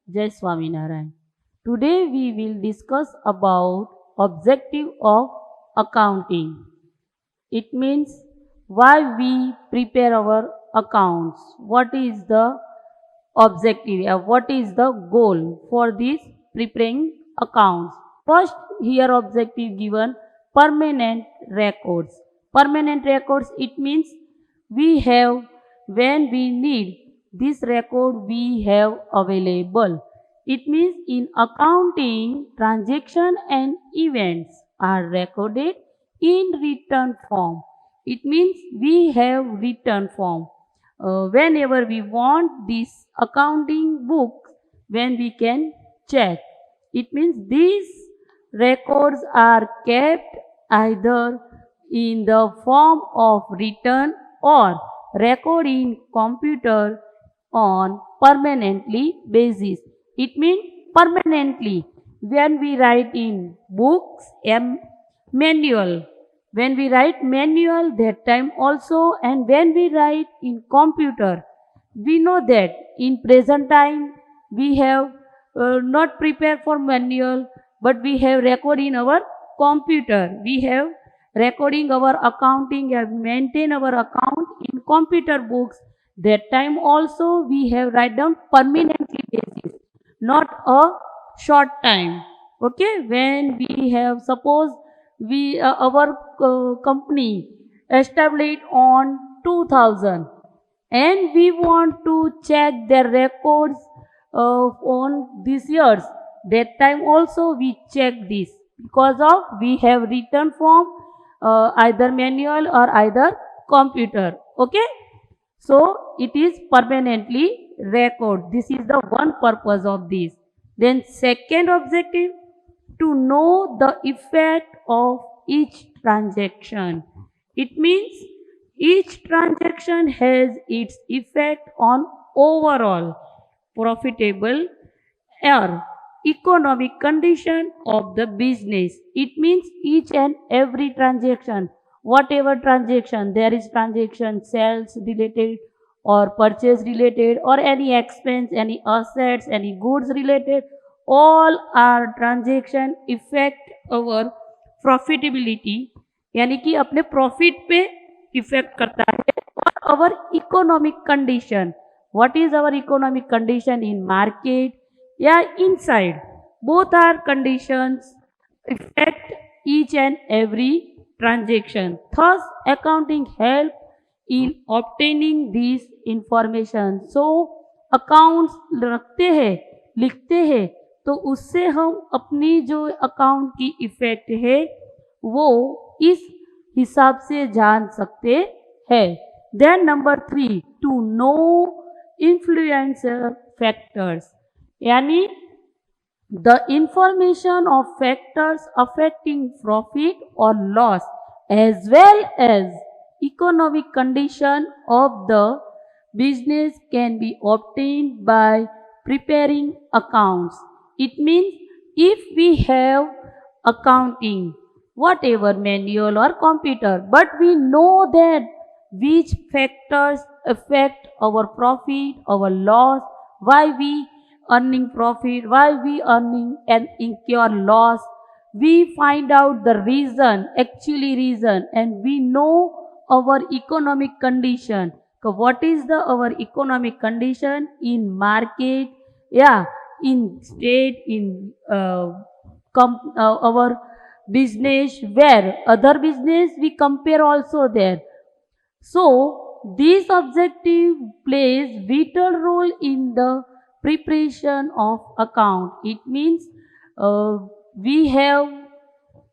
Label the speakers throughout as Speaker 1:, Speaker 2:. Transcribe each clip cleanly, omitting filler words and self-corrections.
Speaker 1: Jai Swaminarayan. Today we will discuss about objective of accounting. It means why we prepare our accounts. What is the objective? What is the goal for this preparing accounts? First, here objective given permanent records. Permanent records, it means we have when we need this record we have available. It means in accounting, transaction and events are recorded in written form. It means we have written form. Whenever we want this accounting book, when we can check. It means these records are kept either in the form of written or record in computer on permanently basis. It means permanently when we write in books, manual. When we write manual that time also, and when we write in computer, we know that in present time we have not prepared for manual, but we have record in our computer. We have recording our accounting and maintain our account in computer books. That time also we have write down permanently basis, not a short time. Okay, when we have suppose we our company established on 2000 and we want to check their records on these years, that time also we check this because of we have written form, either manual or either computer. Okay, so it is permanently record. This is the one purpose of this. Then second objective, to know the effect of each transaction. It means each transaction has its effect on overall profitable or economic condition of the business. It means each and every transaction, whatever transaction, there is transaction sales related or purchase related or any expense, any assets, any goods related, all are transaction affect our profitability, यानी कि अपने profit पे effect करता है, और our economic condition, what is our economic condition in market या inside, both are conditions affect each and every transaction. Thus accounting help in obtaining these information. So accounts रखते हैं, लिखते हैं, तो उससे हम अपनी जो अकाउंट की इफेक्ट है वो इस हिसाब से जान सकते हैं. Then number 3, to know influencer factors, यानी the information of factors affecting profit or loss as well as economic condition of the business can be obtained by preparing accounts. It means if we have accounting, whatever manual or computer, but we know that which factors affect our profit, our loss, why we earning profit, why we earning and incur loss, we find out the reason, actually reason, and we know our economic condition. So what is the our economic condition in market, yeah, in state, in our business, where other business we compare also there. So this objective plays vital role in the preparation of account. It means we have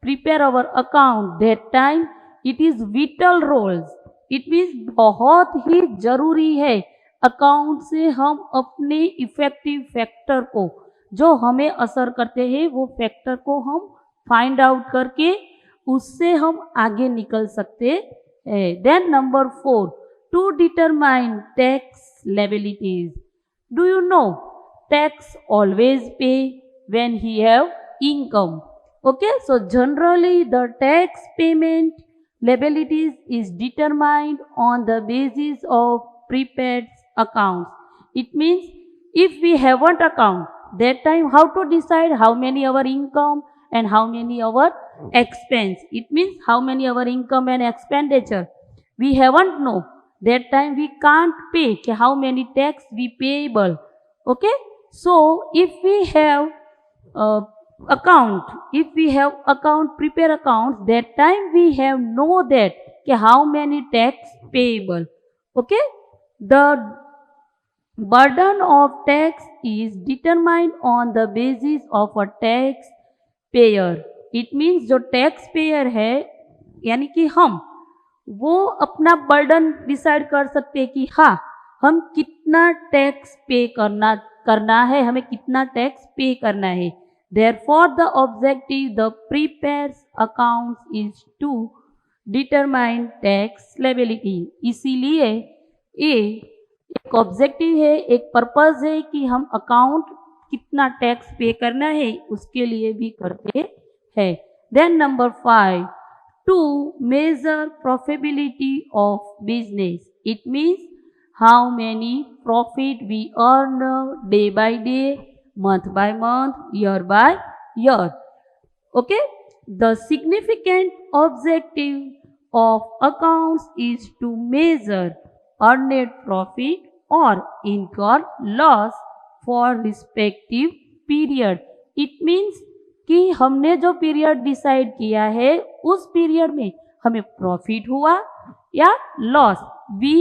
Speaker 1: prepare our account, that time it is vital roles. It means बहुत ही जरूरी है account से हम अपने effective factor को, जो हमें असर करते हैं, वो फैक्टर को हम फाइंड आउट करके उससे हम आगे निकल सकते हैं. Then number 4, to determine tax liabilities. Do you know tax always pay when he have income? Okay, so generally the tax payment liabilities is determined on the basis of prepaid accounts. It means if we haven't account, That time, how to decide how many our income and how many our expense? It means how many our income and expenditure. We haven't know. That time we can't pay. How many tax we payable? Okay. So if we have uh, account, if we have account, prepare accounts, that time we have know that how many tax payable. Okay. The burden of tax is determined on the basis of a tax payer. It means जो tax payer है यानी कि हम, वो अपना burden decide कर सकते हैं कि हाँ हम कितना टैक्स पे करना है, हमें कितना टैक्स पे करना है. Therefore the objective the prepares accounts is to determine tax liability. इसीलिए ये एक ऑब्जेक्टिव है, एक पर्पस है कि हम अकाउंट कितना टैक्स पे करना है उसके लिए भी करते हैं. Then number 5, to measure profitability of business. It means how many profit we earn day by day, month by month, year by year. Okay. The significant objective of accounts is to measure earned profit or incur loss for respective period. It means कि हमने जो period decide किया है उस period में हमें profit हुआ या लॉस. वी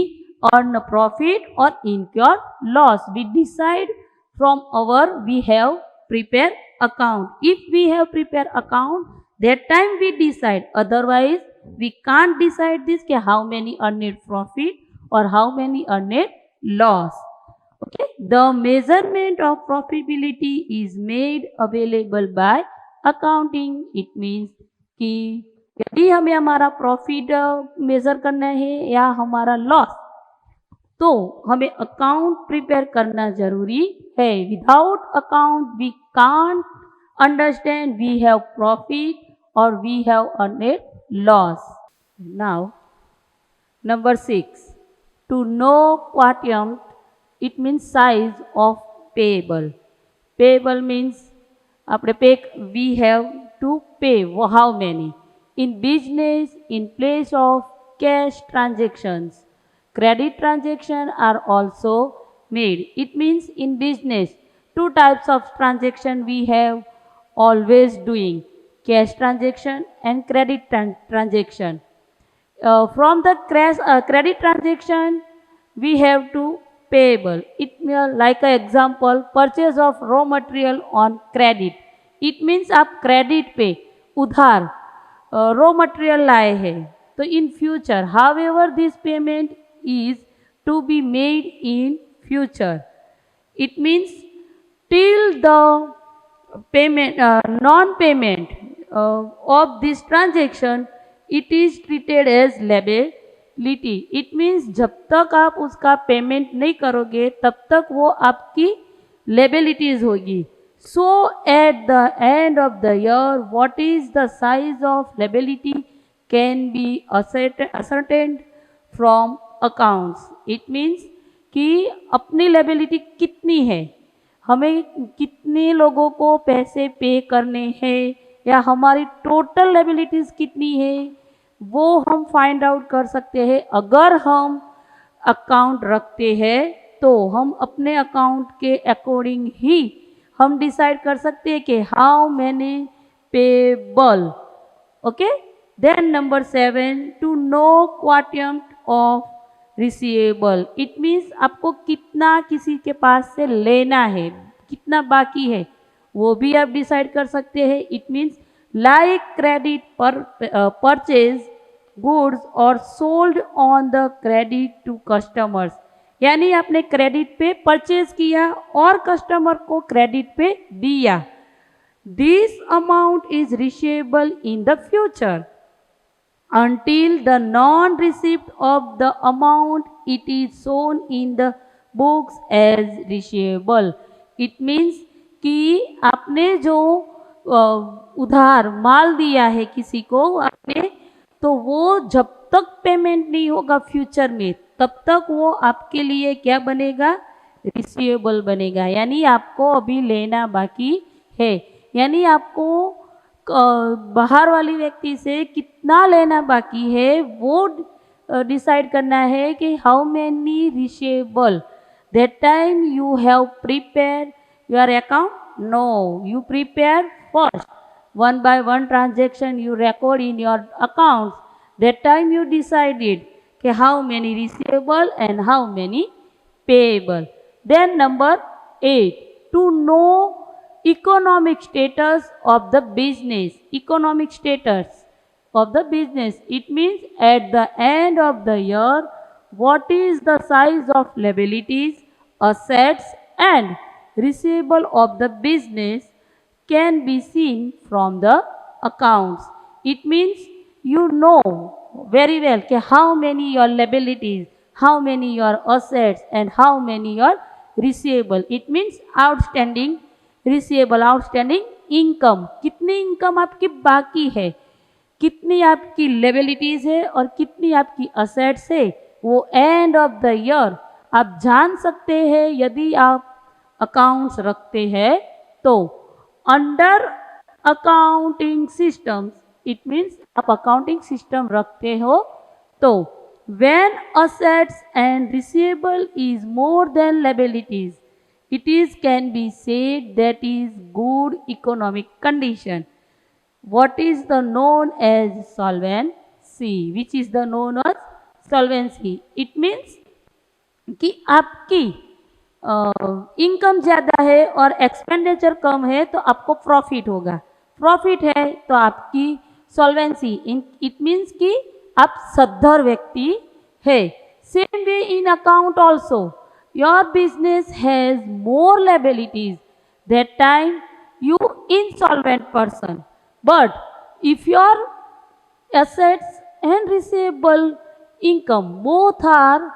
Speaker 1: अर्न प्रॉफिट और incur loss. We decide from our we have prepare account. If we have prepare account that time we decide, otherwise we can't decide this कि how many earned profit or how many earned loss. Okay. The measurement of profitability is made available by accounting. It means कि यदि हमें हमारा profit major करना है या हमारा loss, तो हमें अकाउंट प्रिपेयर करना जरूरी है. Without account we can't understand we have profit और we have earned loss. Now number 6, to know quotient, it means size of payable. Payable means આપણે pay, we have to pay how many. In business, in place of cash transactions, credit transactions are also made. It means in business, two types of transaction we have always doing, cash transaction and credit transaction. From the credit transaction we have to payable. It like a example, purchase of raw material on credit. It means आप credit पे उधार raw material लाए हैं, तो in future however this payment is to be made in future. It means till the payment non payment of this transaction it is treated as liability. It means जब तक आप उसका payment नहीं करोगे तब तक वो आपकी liabilities होगी. So at the end of the year what is the size of liability can be ascertained from accounts. It means कि अपनी liability कितनी है, हमें कितने लोगों को पैसे पे करने हैं या हमारी टोटल लायबिलिटीज कितनी है वो हम फाइंड आउट कर सकते हैं. अगर हम अकाउंट रखते हैं तो हम अपने अकाउंट के अकॉर्डिंग ही हम डिसाइड कर सकते हैं कि how many payable. Okay. Then number 7, to know quantum of receivable. It means आपको कितना किसी के पास से लेना है, कितना बाकी है वो भी आप डिसाइड कर सकते हैं. इट मीन्स लाइक क्रेडिट पर परचेज गुड्स और sold on the credit to customers. यानी आपने क्रेडिट पे परचेज किया और कस्टमर को क्रेडिट पे दिया. This amount is receivable in the future until the non-receipt of the amount it is shown in the books as receivable. It means कि आपने जो उधार माल दिया है किसी को आपने, तो वो जब तक पेमेंट नहीं होगा फ्यूचर में तब तक वो आपके लिए क्या बनेगा, रिसीवेबल बनेगा, यानी आपको अभी लेना बाकी है, यानी आपको बाहर वाली व्यक्ति से कितना लेना बाकी है वो डिसाइड करना है कि how many receivable that time you have prepare your account. No, you prepare first. One by one transaction you record in your accounts. That time you decided कि how many receivable and how many payable. Then number 8, to know economic status of the business. Economic status of the business. It means at the end of the year, what is the size of liabilities, assets and receivable of the business can be seen from the accounts. It means you know very well कि how many your liabilities, how many your assets and how many your receivable. It means outstanding receivable, outstanding income. कितनी income आपकी बाकी है, कितनी आपकी liabilities है और कितनी आपकी assets है, वो end of the year आप जान सकते हैं यदि आप अकाउंट्स रखते हैं तो. Under accounting systems, it means आप अकाउंटिंग सिस्टम रखते हो तो when assets and receivable is more than liabilities, it is can be said that is good economic condition. what is the known as solvency, which is the known as solvency. it means कि आपकी income ज़्यादा है और expenditure कम है तो आपको profit होगा, profit है तो आपकी सॉल्वेंसी. इट मीन्स कि आप सद्धर व्यक्ति है. Same way in account also, your business has more liabilities, that time you insolvent person. But if your assets and receivable income both are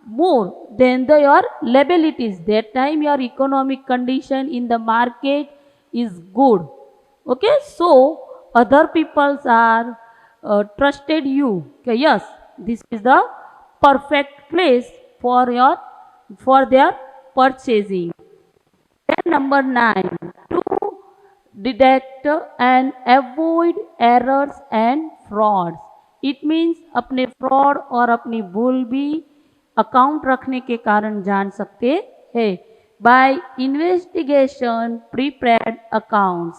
Speaker 1: more than your liabilities, that time your economic condition in the market is good. Okay, so other peoples are trusted you. Okay, yes, this is the perfect place for their purchasing. Then number 9, to detect and avoid errors and frauds. It means अपने fraud और अपनी भूल भी account रखने के कारण जान सकते हैं. By investigation prepaid accounts,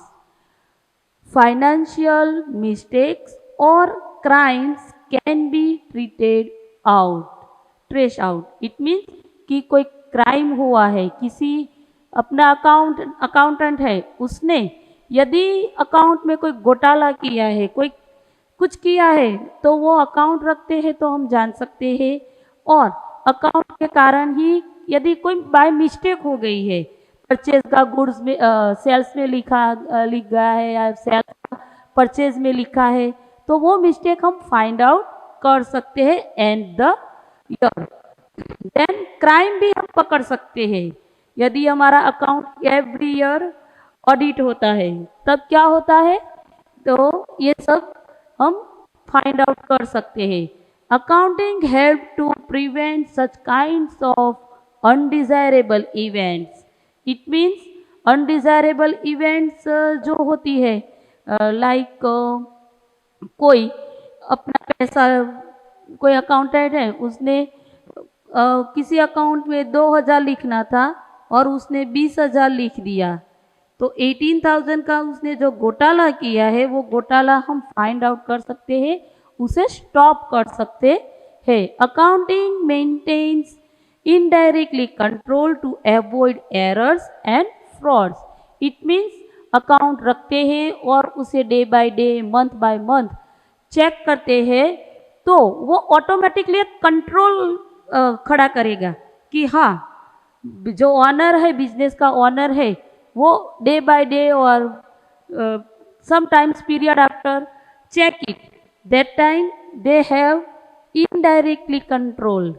Speaker 1: financial mistakes और crimes can be trace out. It means कि कोई क्राइम हुआ है, किसी अपना अकाउंटेंट है, उसने यदि अकाउंट में कोई घोटाला किया है, कोई कुछ किया है तो वो अकाउंट रखते हैं तो हम जान सकते हैं. और अकाउंट के कारण ही यदि कोई बाय मिस्टेक हो गई है, परचेज का गुड्स में सेल्स में लिख गया है या सेल्स परचेज में लिखा है तो वो मिस्टेक हम फाइंड आउट कर सकते हैं and the year. Then crime भी हम पकड़ सकते हैं. यदि हमारा अकाउंट एवरी ईयर ऑडिट होता है तब क्या होता है, तो ये सब हम फाइंड आउट कर सकते हैं. Accounting help to prevent such kinds of undesirable events. It means undesirable events जो होती है लाइक कोई अपना पैसा, कोई अकाउंटेंट है, उसने किसी अकाउंट में 2000 लिखना था और उसने 20,000 लिख दिया तो 18,000 का उसने जो घोटाला किया है वो घोटाला हम फाइंड आउट कर सकते हैं, उसे स्टॉप कर सकते हैं. Accounting maintains indirectly control to avoid errors and frauds. It means account रखते हैं और उसे day by day, month by month check करते हैं तो वो ऑटोमेटिकली कंट्रोल खड़ा करेगा कि हाँ, जो ऑनर है, बिजनेस का ऑनर है, वो डे बाय डे और sometimes period after check it, that time they have indirectly control.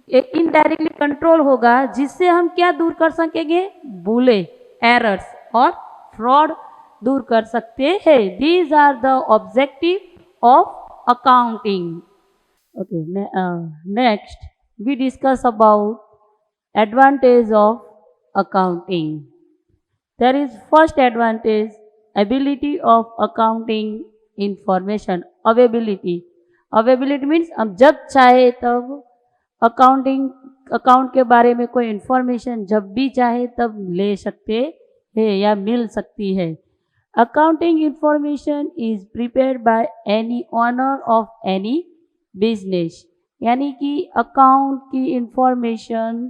Speaker 1: Indirectly control होगा जिससे हम क्या दूर कर सकेंगे, भूले, एरर्स और फ्रॉड दूर कर सकते हैं. These are the objective of accounting. Okay, next we discuss about Advantage of accounting. There is first advantage, ability of accounting information. Availability. Availability means हम जब चाहे तब अकाउंटिंग अकाउंट के बारे में कोई इंफॉर्मेशन जब भी चाहे तब ले सकते हैं या मिल सकती है. Accounting information is prepared by any owner of any business. यानी कि अकाउंट की इंफॉर्मेशन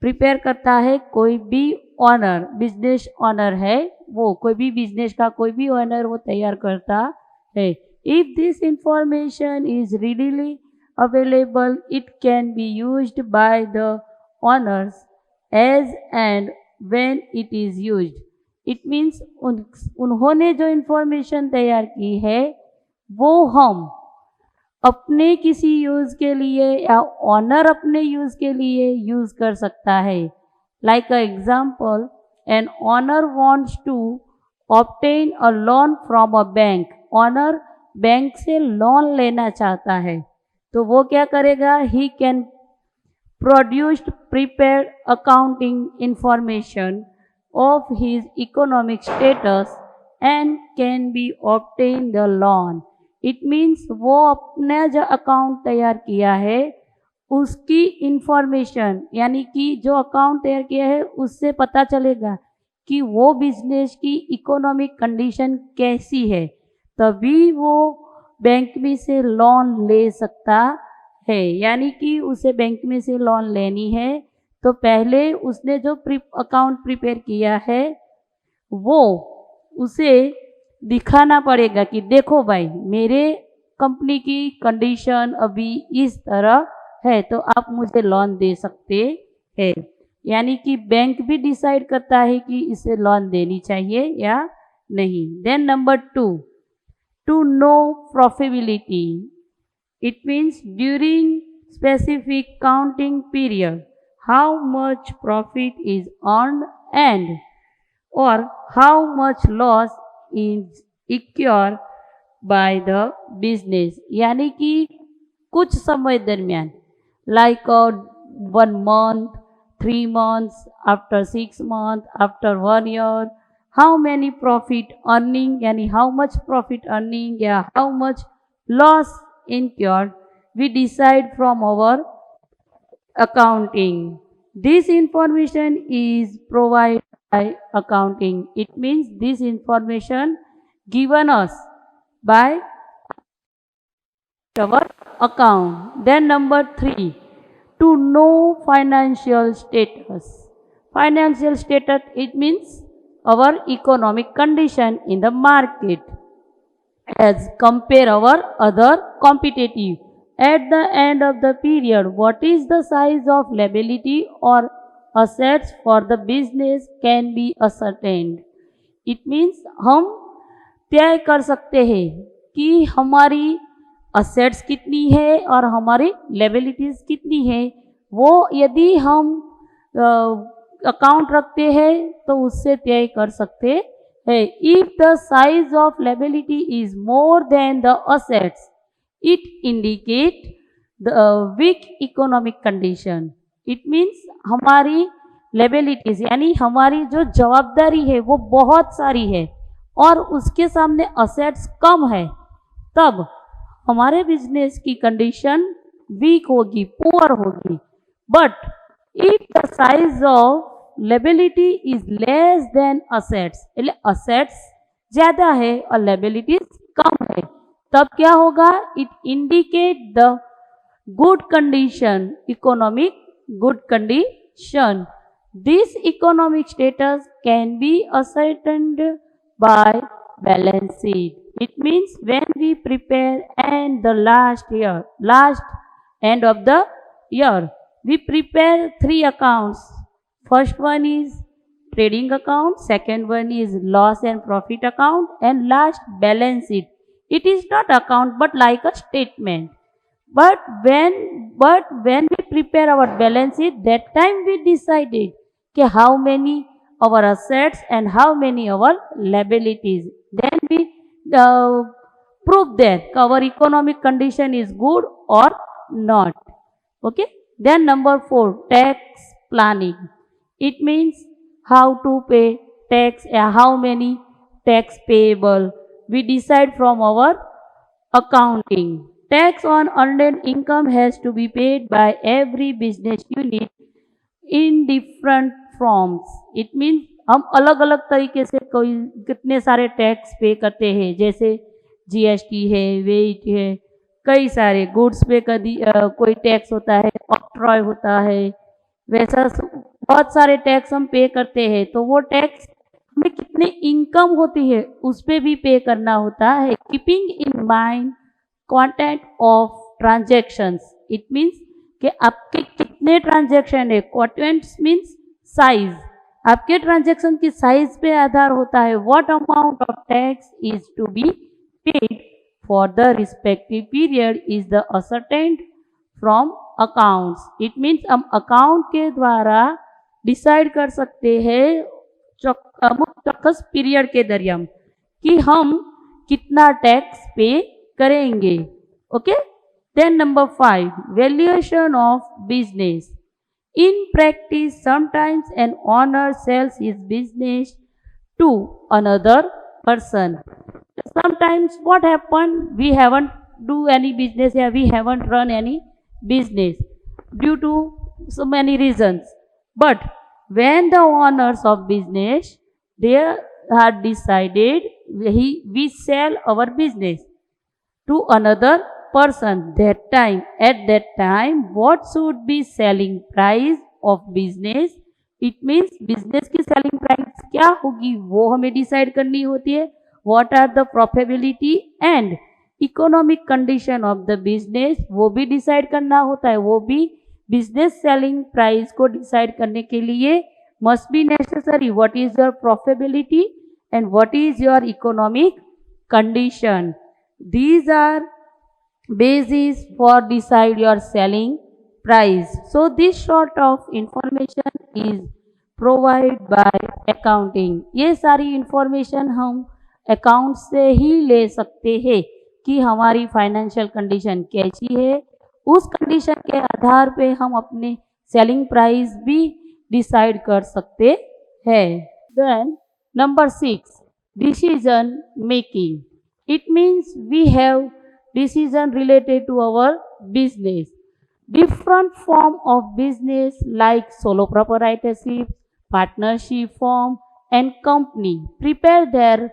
Speaker 1: प्रिपेयर करता है कोई भी ऑनर, बिजनेस ऑनर है वो, कोई भी बिजनेस का कोई भी ऑनर वो तैयार करता है. If this information is readily available, it can be used by the owners as and when it is used. It means उन्होंने जो इंफॉर्मेशन तैयार की है वो हम अपने किसी यूज़ के लिए या ऑनर अपने यूज़ के लिए यूज़ कर सकता है. Like a example, an owner wants to obtain a loan from a bank. Owner bank से लोन लेना चाहता है तो वो क्या करेगा, he can produced prepared accounting information of his economic status and can be obtain the loan. It means वो अपना जो अकाउंट तैयार किया है उसकी इंफॉर्मेशन, यानी कि जो अकाउंट तैयार किया है उससे पता चलेगा कि वो बिजनेस की इकोनॉमिक कंडीशन कैसी है, तभी वो बैंक में से लोन ले सकता है. यानी कि उसे बैंक में से लोन लेनी है तो पहले उसने जो अकाउंट प्रिपेयर किया है वो उसे दिखाना पड़ेगा कि देखो भाई मेरे कंपनी की कंडीशन अभी इस तरह है तो आप मुझे लोन दे सकते हैं. यानी कि बैंक भी डिसाइड करता है कि इसे लोन देनी चाहिए या नहीं. Then number 2, to know profitability. It means during specific counting period how much profit is earned and और how much loss is incur by the business. यानी कि कुछ समय दरमियान, like 1 month, 3 months, after 6 months, after 1 year, how many profit earning, यानी how much profit earning या how much loss incurred, we decide from our accounting. This information is provided by accounting. It means this information given us by our account. Then number 3, to know financial status. Financial status, it means our economic condition in the market as compare our other competitive. At the end of the period, what is the size of liability or assets for the business can be ascertained. It means हम तय कर सकते हैं कि हमारी assets कितनी है और हमारी लायबिलिटीज कितनी है. वो यदि हम अकाउंट रखते हैं तो उससे तय कर सकते हैं. If the size of liability is more than the assets, it indicate the weak economic condition. It means हमारी liabilities यानी हमारी जो जवाबदारी है वो बहुत सारी है और उसके सामने assets कम है, तब हमारे बिजनेस की कंडीशन वीक होगी, पुअर होगी. But if the size of liability is less than assets, એટલે असेट्स ज़्यादा है और लायबिलिटीज कम है, तब क्या होगा, it indicate the good condition, economic good condition. This economic status can be ascertained by balance sheet. It means when we prepare and the last end of the year, we prepare 3 accounts. First one is trading account, second one is loss and profit account, and last balance sheet. It is not account but like a statement. But when we prepare our balance sheet, that time we decided कि how many our assets and how many our liabilities. Then we prove that our economic condition is good or not. Okay. Then number 4, tax planning. It means how to pay tax, how many tax payable. We decide from our accounting. Tax on earned income has to be paid by every business unit in different forms. It means हम अलग अलग तरीके से कोई कितने सारे tax पे करते हैं, जैसे जीएसटी है, वेट है, कई सारे गुड्स पे कभी कोई टैक्स होता है, ऑक्ट्रॉय होता है, वैसा बहुत सारे टैक्स हम पे करते हैं। तो वो टैक्स हमें कितने इनकम होती है उस पर भी पे करना होता है। Keeping in mind quantity of transactions, it means कि आपके कितने ट्रांजैक्शन है। क्वांटिटी मीन्स साइज, आपके ट्रांजैक्शन की साइज पे आधार होता है। What amount of tax is to be paid for the respective period is the ascertained from accounts. It means हम अकाउंट के द्वारा डिसाइड कर सकते हैं अमुक चौक्कस पीरियड के दरमियान कि हम कितना टैक्स पे करेंगे। Okay, then number 5, valuation of business. In practice, sometimes an owner sells his business to another person. Sometimes what happen, we haven't do any business or we haven't run any business due to so many reasons. But when the owners of business, they are decided we sell our business to another person, at that time what should be selling price of business, it means business की selling price क्या होगी वो हमें decide करनी होती है। what are the probability and economic condition of the business, वो भी डिसाइड करना होता है। वो भी बिजनेस सेलिंग प्राइस को डिसाइड करने के लिए must be necessary what is your probability and what is your economic condition. These are basis for decide your selling price. So this sort of information is provided by accounting. ये सारी information हम account से ही ले सकते हैं कि हमारी financial condition कैसी है। उस कंडीशन के आधार पे हम अपने सेलिंग प्राइस भी डिसाइड कर सकते हैं। Then number 6, decision making. It means we have decision related to our business. Different form of business like solo proprietorship, partnership form and company prepare their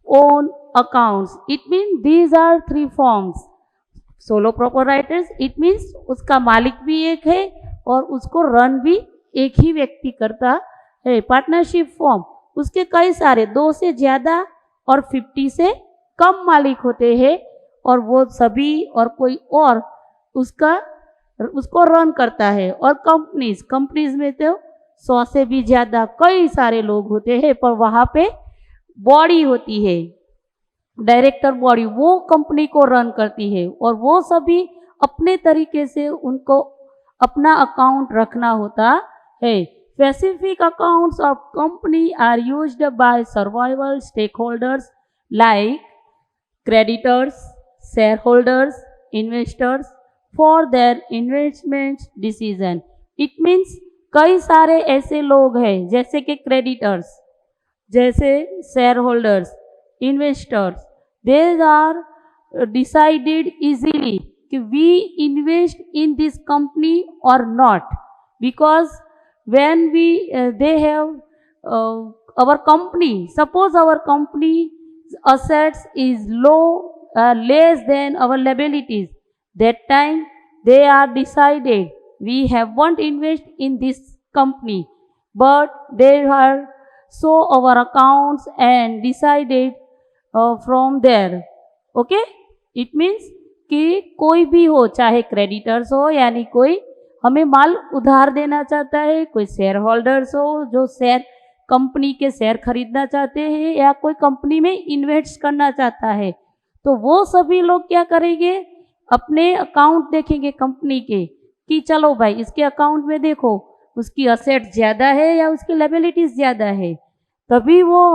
Speaker 1: own accounts. It means these are 3 forms. Solo proprietors, it means उसका मालिक भी एक है और उसको run भी एक ही व्यक्ति करता है। पार्टनरशिप फॉर्म, उसके कई सारे 2 से ज़्यादा और 50 से कम मालिक होते हैं और वो सभी और कोई और उसको रन करता है। और कंपनीज में तो 100 से भी ज़्यादा कई सारे लोग होते हैं, पर वहाँ पे बॉडी होती है, डायरेक्टर बॉडी, वो कंपनी को रन करती है और वो सभी अपने तरीके से उनको अपना अकाउंट रखना होता है। Specific accounts of company are used by survival stakeholders like creditors, shareholders, investors for their investment decision. It means कई सारे ऐसे लोग हैं जैसे कि क्रेडिटर्स, जैसे share holders, investors, they are decided easily कि we invest in this company और not, because when we they have our company, suppose our company assets is less than our liabilities, that time they are decided we have won't invest in this company, but they are show our accounts and decided from there. Okay, it means कि कोई भी हो, चाहे creditors हो यानी कोई हमें माल उधार देना चाहता है, कोई शेयर होल्डर्स हो जो शेयर कंपनी के शेयर खरीदना चाहते हैं, या कोई कंपनी में इन्वेस्ट करना चाहता है, तो वो सभी लोग क्या करेंगे, अपने अकाउंट देखेंगे कंपनी के कि चलो भाई इसके अकाउंट में देखो उसकी असेट ज़्यादा है या उसकी लायबिलिटीज ज़्यादा है, तभी वो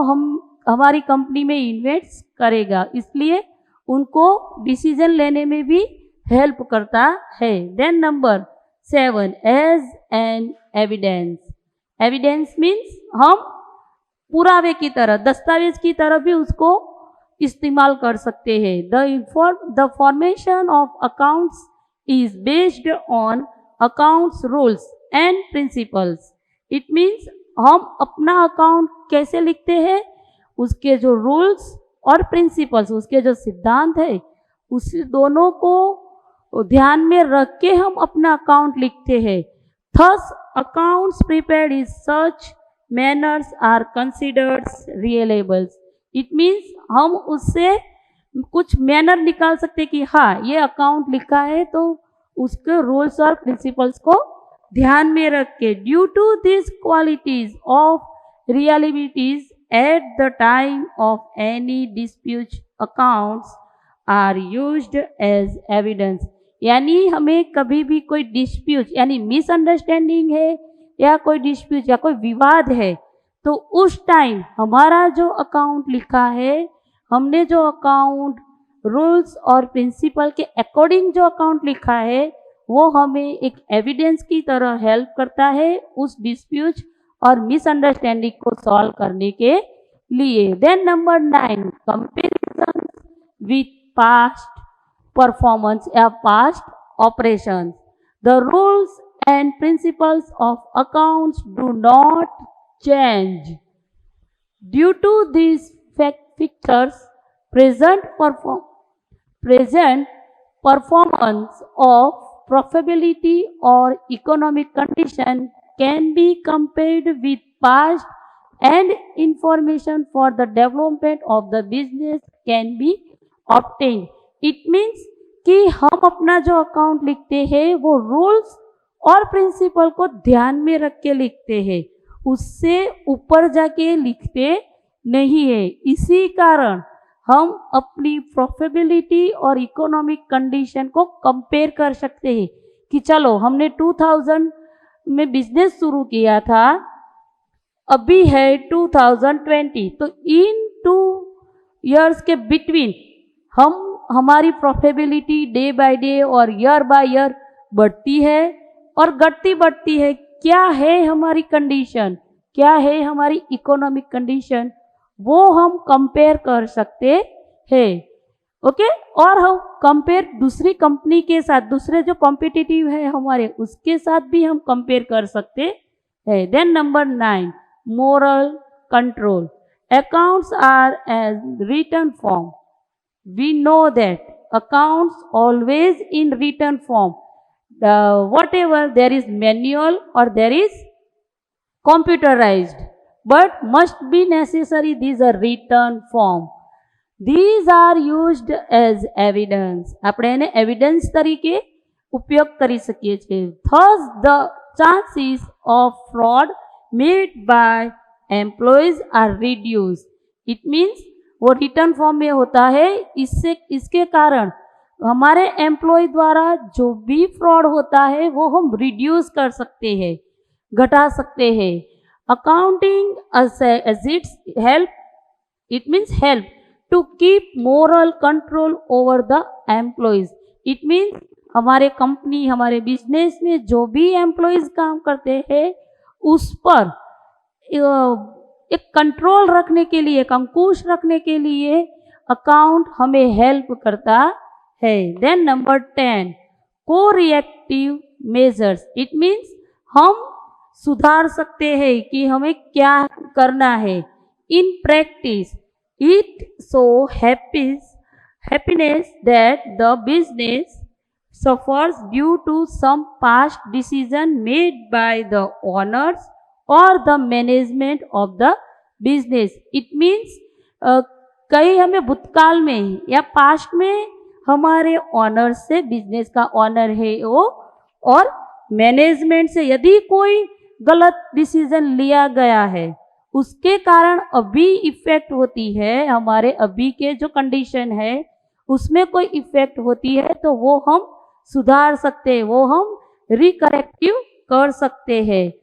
Speaker 1: हमारी कंपनी में इन्वेस्ट करेगा। इसलिए उनको डिसीजन लेने में भी हेल्प करता है। Then number 7, as an evidence. Evidence means हम पुरावे की तरह, दस्तावेज की तरह भी उसको इस्तेमाल कर सकते हैं। The formation of accounts is based on accounts rules and principles. It means हम अपना अकाउंट कैसे लिखते हैं, उसके जो रूल्स और प्रिंसिपल्स, उसके जो सिद्धांत है, उस दोनों को ध्यान में रख के हम अपना अकाउंट लिखते हैं। Thus accounts prepared in such manners are considered reliables. It means हम उससे कुछ मैनर निकाल सकते कि हाँ ये अकाउंट लिखा है तो उसके रूल्स और प्रिंसिपल्स को ध्यान में रख के। Due to this qualities of reliabilities at the time of any dispute accounts are used as evidence. यानी हमें कभी भी कोई डिस्प्यूट यानी मिसअंडरस्टैंडिंग है या कोई डिस्प्यूट या कोई विवाद है, तो उस टाइम हमारा जो अकाउंट लिखा है, हमने जो अकाउंट रूल्स और प्रिंसिपल के अकॉर्डिंग जो अकाउंट लिखा है, वो हमें एक एविडेंस की तरह हेल्प करता है उस डिस्प्यूट और मिसअंडरस्टैंडिंग को सॉल्व करने के लिए। Then number 9, comparison with past performance या past operations. The rules and principles of accounts do not change. Due to these factors, present performance of profitability or economic condition can be compared with past, and information for the development of the business can be obtained. It means कि हम अपना जो account लिखते हैं वो rules और principal को ध्यान में रख के लिखते हैं, उससे ऊपर जाके लिखते नहीं है। इसी कारण हम अपनी प्रॉफिटेबिलिटी और इकोनॉमिक कंडीशन को कंपेयर कर सकते हैं कि चलो हमने 2000 में बिजनेस शुरू किया था, अभी है 2020, तो इन 2 इयर्स के बिटवीन हम हमारी प्रॉफिटेबिलिटी डे बाय डे और ईयर बाय ईयर बढ़ती है और घटती बढ़ती है। क्या है हमारी कंडीशन, क्या है हमारी इकोनॉमिक कंडीशन, वो हम कंपेयर कर सकते हैं। ओके, और हम कंपेयर दूसरी कंपनी के साथ, दूसरे जो कॉम्पिटिटिव है हमारे, उसके साथ भी हम कंपेयर कर सकते हैं। Then number 9, moral control. Accounts are as written form. We know that accounts always in written form. Whatever there is manual or there is computerized, but must be necessary these are written form. These are used as evidence. આપણે એને evidence તરીકે ઉપયોગ કરી શકીએ છીએ. Thus the chances of fraud made by employees are reduced. It means वो return form में होता है, इसके कारण हमारे एम्प्लॉय द्वारा जो भी फ्रॉड होता है वो हम रिड्यूस कर सकते हैं, घटा सकते हैं। Accounting aids help, it means help to keep moral control over the employees. It means हमारे कंपनी, हमारे बिजनेस में जो भी एम्प्लॉयज काम करते हैं उस पर एक कंट्रोल रखने के लिए, एक अंकुश रखने के लिए अकाउंट हमें हेल्प करता है। देन नंबर 10, को रिएक्टिव मेजर्स। इट मीन्स हम सुधार सकते हैं कि हमें क्या करना है। In practice it so happiness that the business suffers due to some past decision made by the owners और the management of the business. It means कई हमें भूतकाल में या पास्ट में हमारे ऑनर से, बिजनेस का ऑनर है वो, और मैनेजमेंट से यदि कोई गलत डिसीजन लिया गया है, उसके कारण अभी इफेक्ट होती है, हमारे अभी के जो कंडीशन है उसमें कोई इफेक्ट होती है, तो वो हम सुधार सकते हैं, वो हम रिकरेक्टिव कर सकते हैं।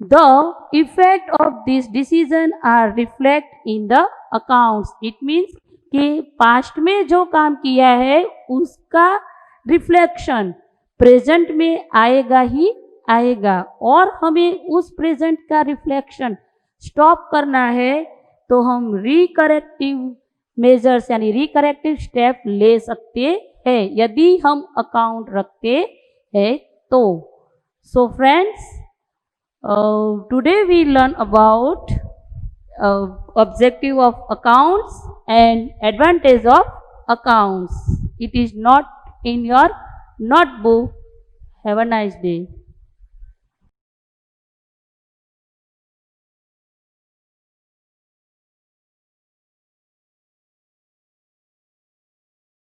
Speaker 1: The effect of this decision are reflect in the accounts. It means कि पास्ट में जो काम किया है उसका रिफ्लेक्शन प्रेजेंट में आएगा ही आएगा और हमें उस प्रेजेंट का रिफ्लेक्शन स्टॉप करना है तो हम रिकरेक्टिव मेजर्स यानी रिकरेक्टिव स्टेप ले सकते हैं यदि हम अकाउंट रखते हैं तो. So friends, today we learn about objective of accounts and advantage of accounts. It is not in your notebook. Have a nice day.